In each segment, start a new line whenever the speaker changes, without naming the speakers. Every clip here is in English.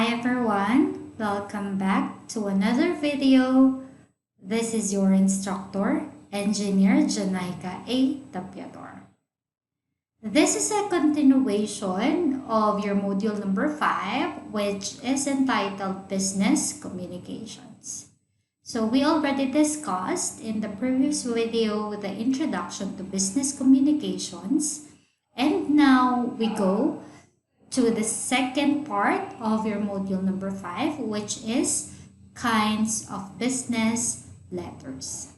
Hi everyone, welcome back to another video. This is your instructor, Engineer Janaika A. Tapiador. This is a continuation of your module number 5, which is entitled Business Communications. So we already discussed in the previous video the introduction to business communications, and now we go to the second part of your module number 5, which is kinds of business letters.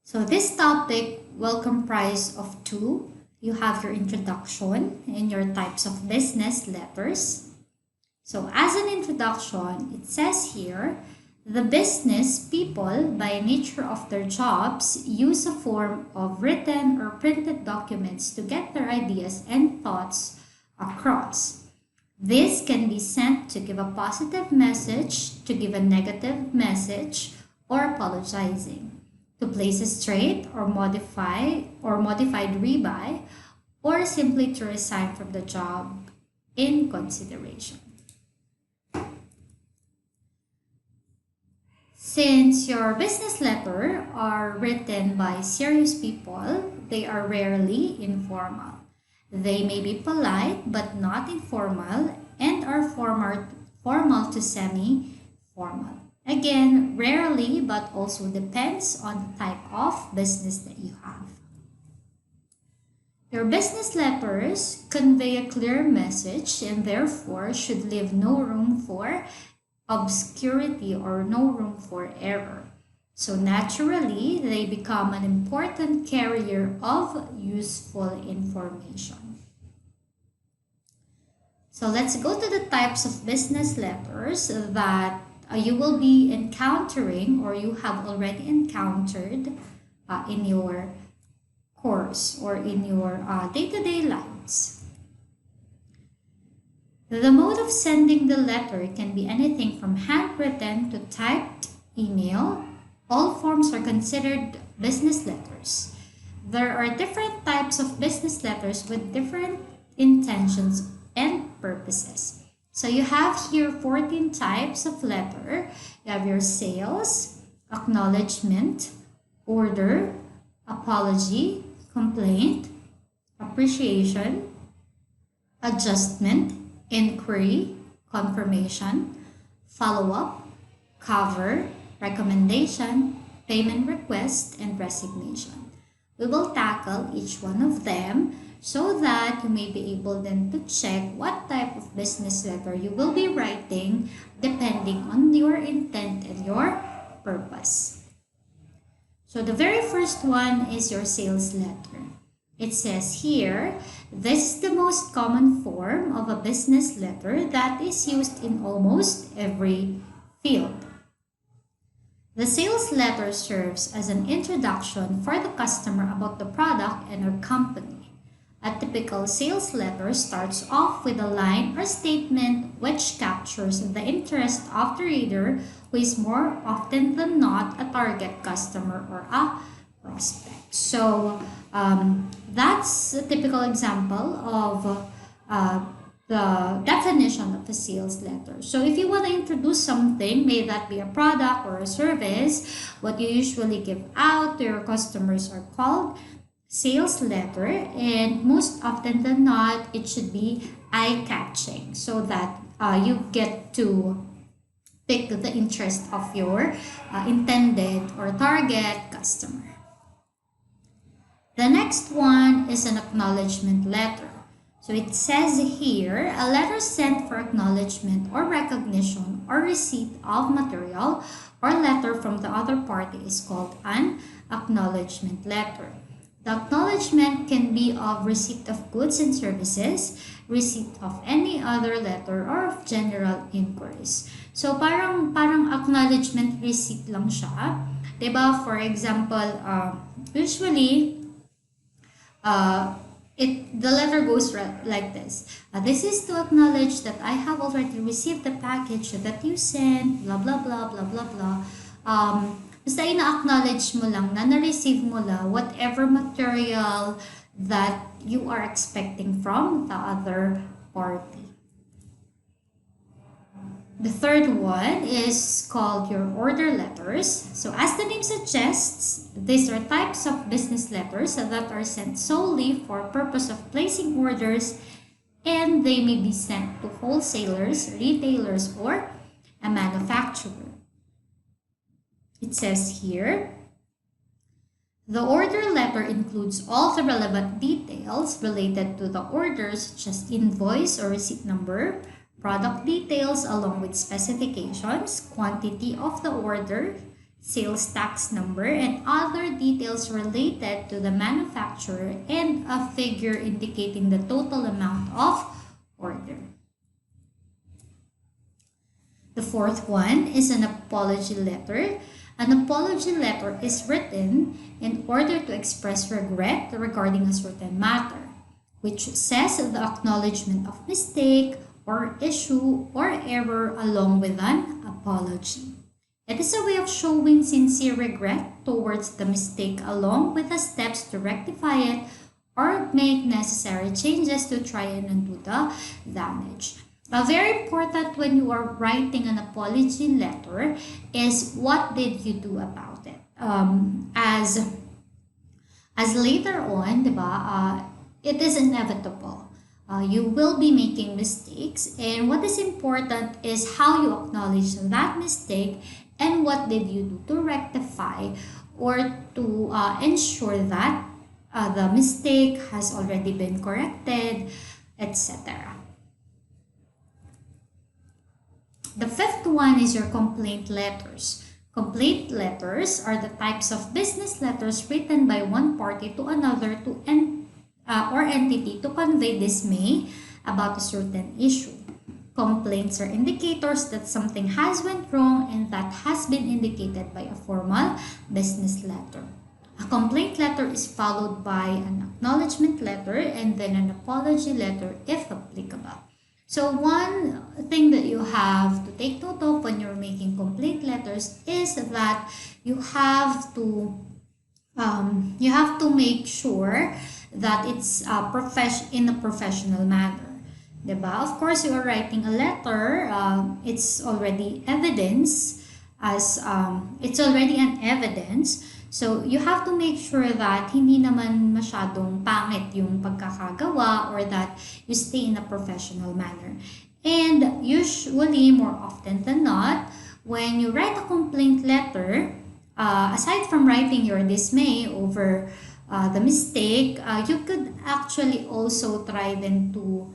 So this topic will comprise of two. You have your introduction and your types of business letters. So as an introduction, it says here, the business people, by nature of their jobs, use a form of written or printed documents to get their ideas and thoughts across. This can be sent to give a positive message, to give a negative message, or apologizing, to place a straight or modified rebuy, or simply to resign from the job in consideration. Since your business letter are written by serious people, they are rarely informal. They may be polite but not informal and are formal to semi-formal. Again, rarely but also depends on the type of business that you have. Your business letters convey a clear message and therefore should leave no room for obscurity or no room for error. So naturally, they become an important carrier of useful information. So let's go to the types of business letters that you will be encountering or you have already encountered in your course or in your day-to-day lives. The mode of sending the letter can be anything from handwritten to typed email. All forms are considered business letters. There are different types of business letters with different intentions and purposes. So you have here 14 types of letter. You have your sales, acknowledgement, order, apology, complaint, appreciation, adjustment, inquiry, confirmation, follow-up, cover, recommendation, payment request, and resignation. We will tackle each one of them so that you may be able then to check what type of business letter you will be writing depending on your intent and your purpose. So the very first one is your sales letter. It says here, this is the most common form of a business letter that is used in almost every field. The sales letter serves as an introduction for the customer about the product and our company. A typical sales letter starts off with a line or statement which captures the interest of the reader, who is more often than not a target customer or a prospect. So that's a typical example of the definition of a sales letter. So if you want to introduce something, may that be a product or a service, what you usually give out to your customers are called sales letter, and most often than not, it should be eye-catching so that you get to pick the interest of your intended or target customer. The next one is an acknowledgement letter. So it says here, a letter sent for acknowledgement or recognition or receipt of material or letter from the other party is called an acknowledgement letter. The acknowledgement can be of receipt of goods and services, receipt of any other letter, or of general inquiries. So parang acknowledgement receipt lang siya. Diba? For example, usually, the letter goes like this. This is to acknowledge that I have already received the package that you sent, blah, blah, blah, blah, blah, blah. Basta ina-acknowledge mo lang na na-receive mo lang whatever material that you are expecting from the other party. The third one is called your order letters. So as the name suggests, these are types of business letters that are sent solely for purpose of placing orders, and they may be sent to wholesalers, retailers, or a manufacturer. It says here, the order letter includes all the relevant details related to the order, such as invoice or receipt number, product details along with specifications, quantity of the order, sales tax number, and other details related to the manufacturer, and a figure indicating the total amount of order. The fourth one is an apology letter. An apology letter is written in order to express regret regarding a certain matter, which says the acknowledgement of mistake or issue or error along with an apology. It is a way of showing sincere regret towards the mistake along with the steps to rectify it or make necessary changes to try and undo the damage. Very important when you are writing an apology letter is what did you do about it. As later on, diba, it is inevitable. You will be making mistakes, and what is important is how you acknowledge that mistake and what did you do to rectify or to ensure that the mistake has already been corrected, etc. The fifth one is your complaint letters. Complaint letters are the types of business letters written by one party to another or entity to convey dismay about a certain issue. Complaints are indicators that something has went wrong and that has been indicated by a formal business letter. A complaint letter is followed by an acknowledgement letter and then an apology letter if applicable. So one thing that you have to take note of when you're making complaint letters is that you have to make sure that it's in a professional manner. Diba? Of course, you are writing a letter, it's already evidence it's already an evidence. So, you have to make sure that hindi naman masyadong pangit yung pagkakagawa or that you stay in a professional manner. And usually, more often than not, when you write a complaint letter, aside from writing your dismay over the mistake, you could actually also try then to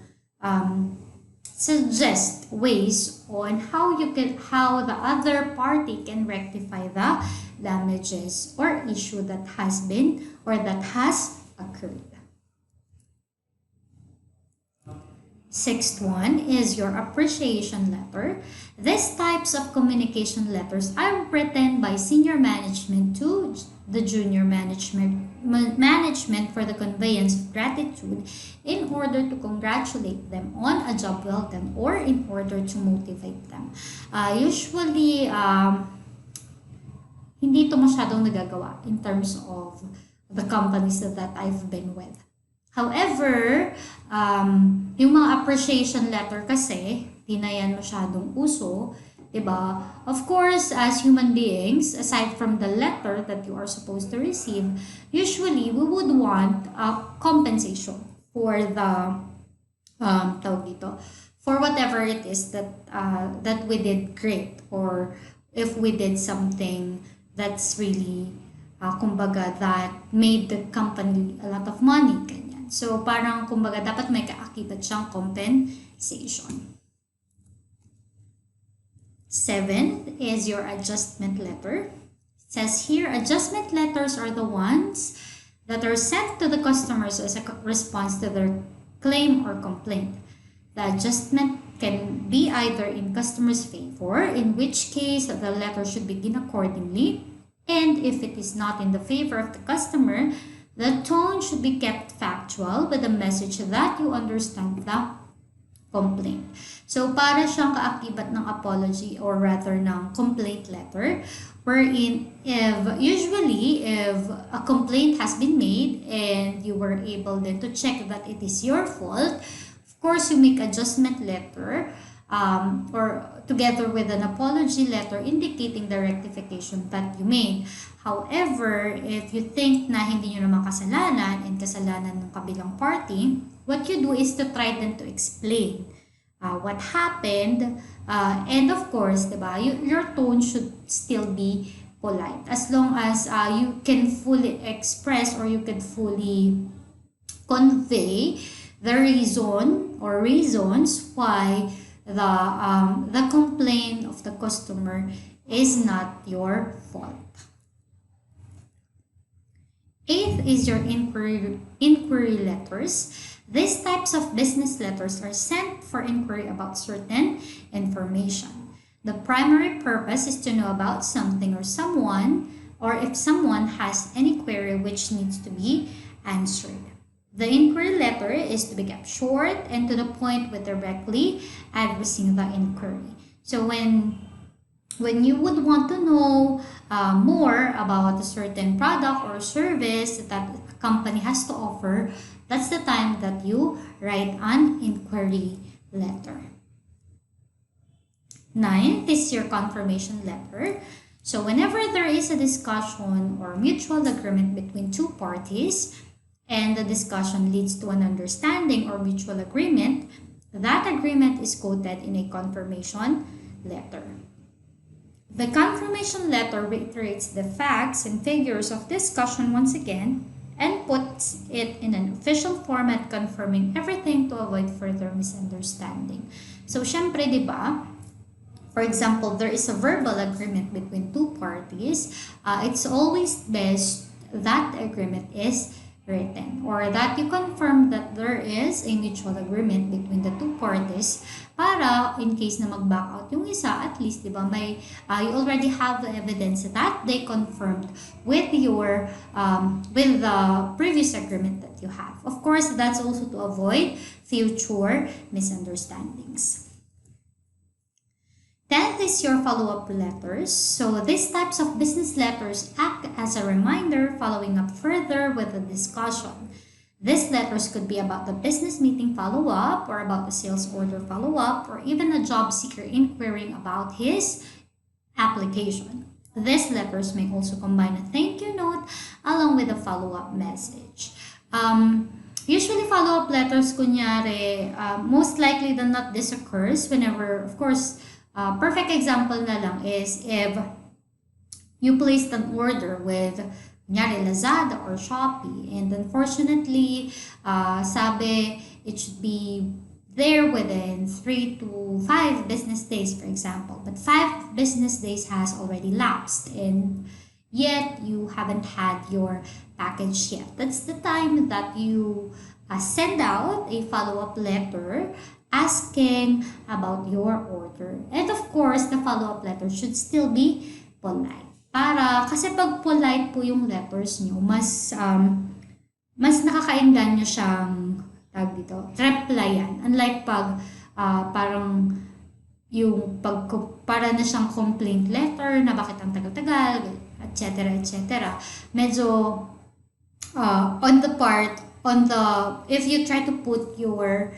suggest ways on how the other party can rectify the damages or issue that has occurred. Sixth one is your appreciation letter. These types of communication letters are written by senior management to the junior management for the conveyance of gratitude in order to congratulate them on a job well done or in order to motivate them. Usually, hindi ito masyadong nagagawa in terms of the companies that I've been with. However, yung mga appreciation letter kasi, di na yan masyadong uso, diba? Of course, as human beings, aside from the letter that you are supposed to receive, usually we would want a compensation for the for whatever it is that we did great, or if we did something that's really kumbaga that made the company a lot of money, ganyan. So parang kumbaga dapat may kaakibat siyang compensation. Seventh is your adjustment letter. It says here, adjustment letters are the ones that are sent to the customers as a response to their claim or complaint. The adjustment can be either in customer's favor, in which case the letter should begin accordingly, and if it is not in the favor of the customer, the tone should be kept factual with a message that you understand the complaint. So, para siyang kaakibat ng apology or rather ng complaint letter, wherein if a complaint has been made and you were able then to check that it is your fault, of course, you make adjustment letter or together with an apology letter indicating the rectification that you made. However, if you think na hindi nyo naman kasalanan and kasalanan ng kabilang party, what you do is to try then to explain what happened. And of course, diba, your tone should still be polite. As long as you can fully express or you can fully convey the reason or reasons why the complaint of the customer is not your fault. Eighth is your inquiry letters. These types of business letters are sent for inquiry about certain information. The primary purpose is to know about something or someone, or if someone has any query which needs to be answered. The inquiry letter is to be kept short and to the point with directly addressing the inquiry. So when you would want to know more about a certain product or service that a company has to offer, that's the time that you write an inquiry letter. Ninth is your confirmation letter. So whenever there is a discussion or mutual agreement between two parties and the discussion leads to an understanding or mutual agreement, that agreement is quoted in a confirmation letter. The confirmation letter reiterates the facts and figures of discussion once again and puts it in an official format confirming everything to avoid further misunderstanding. So, syempre, di ba? For example, there is a verbal agreement between two parties. It's always best that the agreement is written or that you confirm that there is a mutual agreement between the two parties para in case na mag-back out yung isa, at least, di ba, may, you already have the evidence that they confirmed with your, with the previous agreement that you have. Of course, that's also to avoid future misunderstandings. 10th is your follow-up letters. So these types of business letters act as a reminder following up further with a discussion. These letters could be about the business meeting follow-up or about the sales order follow-up or even a job seeker inquiring about his application. These letters may also combine a thank you note along with a follow-up message. Usually follow-up letters, kunyari, most likely than not this occurs whenever, of course, perfect example na lang is if you placed an order with kunyari Lazada or Shopee and unfortunately sabi it should be there within 3 to 5 business days, for example, but 5 business days has already lapsed and yet you haven't had your package yet. That's the time that you send out a follow-up letter asking about your order. And of course, the follow-up letter should still be polite. Kasi pag polite po yung letters nyo, mas nakakainganyo siyang, tawag dito, replyan. Unlike pag parang yung para na siyang complaint letter na bakit ang tagal-tagal, etc. etc. Medyo if you try to put your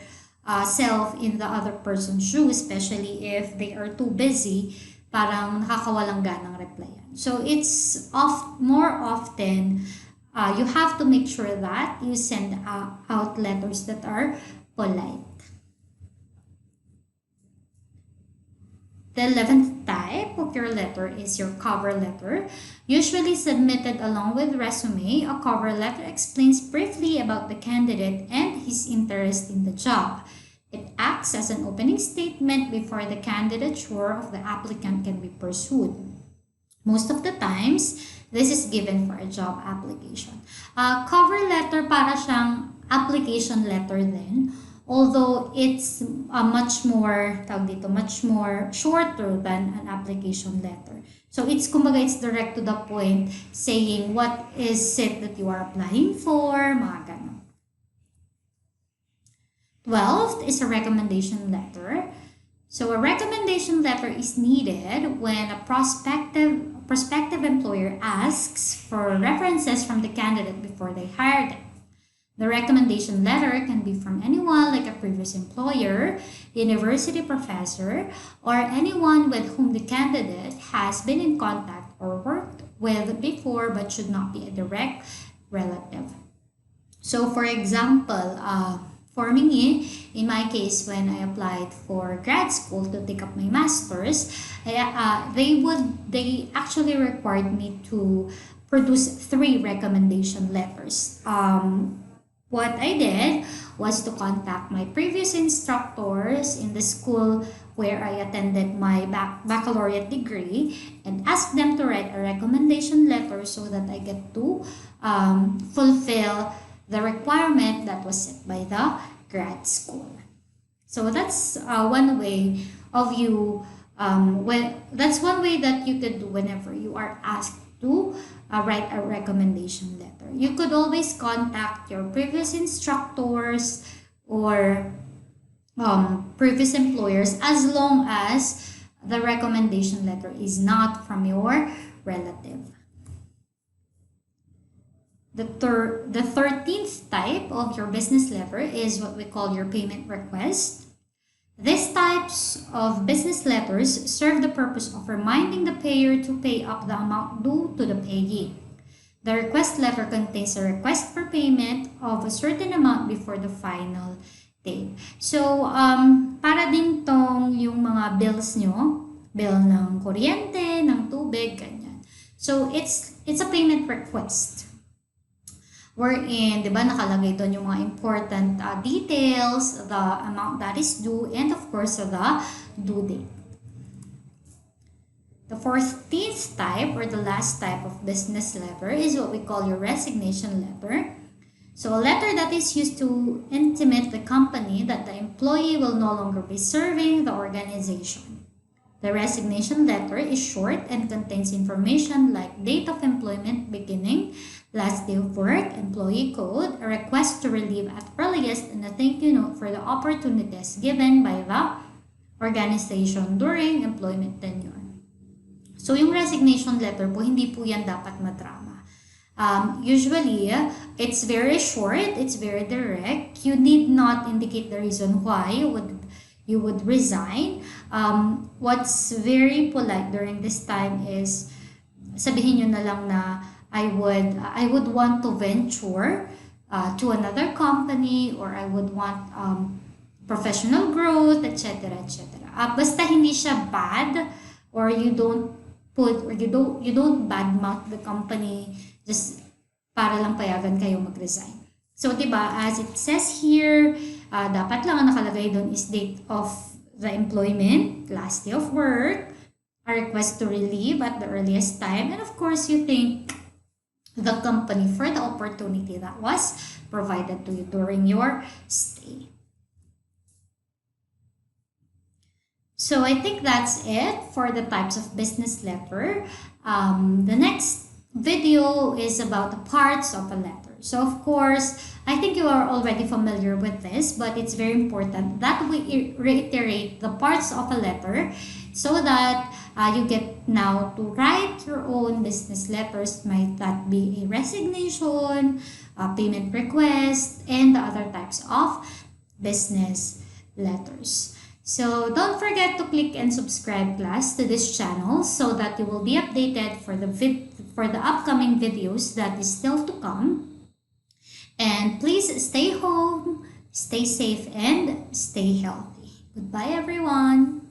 self in the other person's shoes, especially if they are too busy, parang nakakawalang ganang replyan. So it's more often, you have to make sure that you send out letters that are polite. The 11th type of your letter is your cover letter. Usually submitted along with resume, a cover letter explains briefly about the candidate and his interest in the job. It acts as an opening statement before the candidature of the applicant can be pursued. Most of the times, this is given for a job application. Cover letter para siyang application letter din. Although it's much more shorter than an application letter. So it's direct to the point, saying what is it that you are applying for, mga ganon. 12th is a recommendation letter. So a recommendation letter is needed when a prospective employer asks for references from the candidate before they hire them. The recommendation letter can be from anyone like a previous employer, university professor, or anyone with whom the candidate has been in contact or worked with before but should not be a direct relative. So for example, for me, in my case, when I applied for grad school to take up my master's, they actually required me to produce 3 recommendation letters. What I did was to contact my previous instructors in the school where I attended my baccalaureate degree and ask them to write a recommendation letter so that I get to fulfill the requirement that was set by the grad school. So that's one way of you, that's one way that you could do whenever you are asked to write a recommendation letter. You could always contact your previous instructors or previous employers as long as the recommendation letter is not from your relative. The 13th type of your business letter is what we call your payment request. These types of business letters serve the purpose of reminding the payer to pay up the amount due to the payee. The request letter contains a request for payment of a certain amount before the final date. So, para din tong yung mga bills nyo, bill ng kuryente, ng tubig, ganyan. So, it's a payment request. Wherein, di ba, nakalagay doon yung mga important details, the amount that is due, and of course, the due date. The 14th type, or the last type of business letter, is what we call your resignation letter. So, a letter that is used to intimate the company that the employee will no longer be serving the organization. The resignation letter is short and contains information like date of employment beginning, last day of work, employee code, a request to relieve at earliest, and a thank you note for the opportunities given by the organization during employment tenure. So, yung resignation letter po, hindi po yan dapat madrama. Usually, it's very short, it's very direct. You need not indicate the reason why you would resign. What's very polite during this time is sabihin nyo na lang na I would want to venture to another company, or I would want professional growth, etc., etc. Basta hindi siya bad, or you don't badmouth the company just para lang payagan kayo mag-resign. So, diba, as it says here, dapat lang ang nakalagay doon is date of the employment, last day of work, a request to relieve at the earliest time, and of course, you thank the company for the opportunity that was provided to you during your stay. So I think that's it for the types of business letter. The next video is about the parts of a letter. So of course, I think you are already familiar with this, but it's very important that we reiterate the parts of a letter so that you get now to write your own business letters. Might that be a resignation, a payment request, and the other types of business letters. So don't forget to click and subscribe, class, to this channel so that you will be updated for the upcoming videos that is still to come. And please stay home, stay safe, and stay healthy. Goodbye, everyone.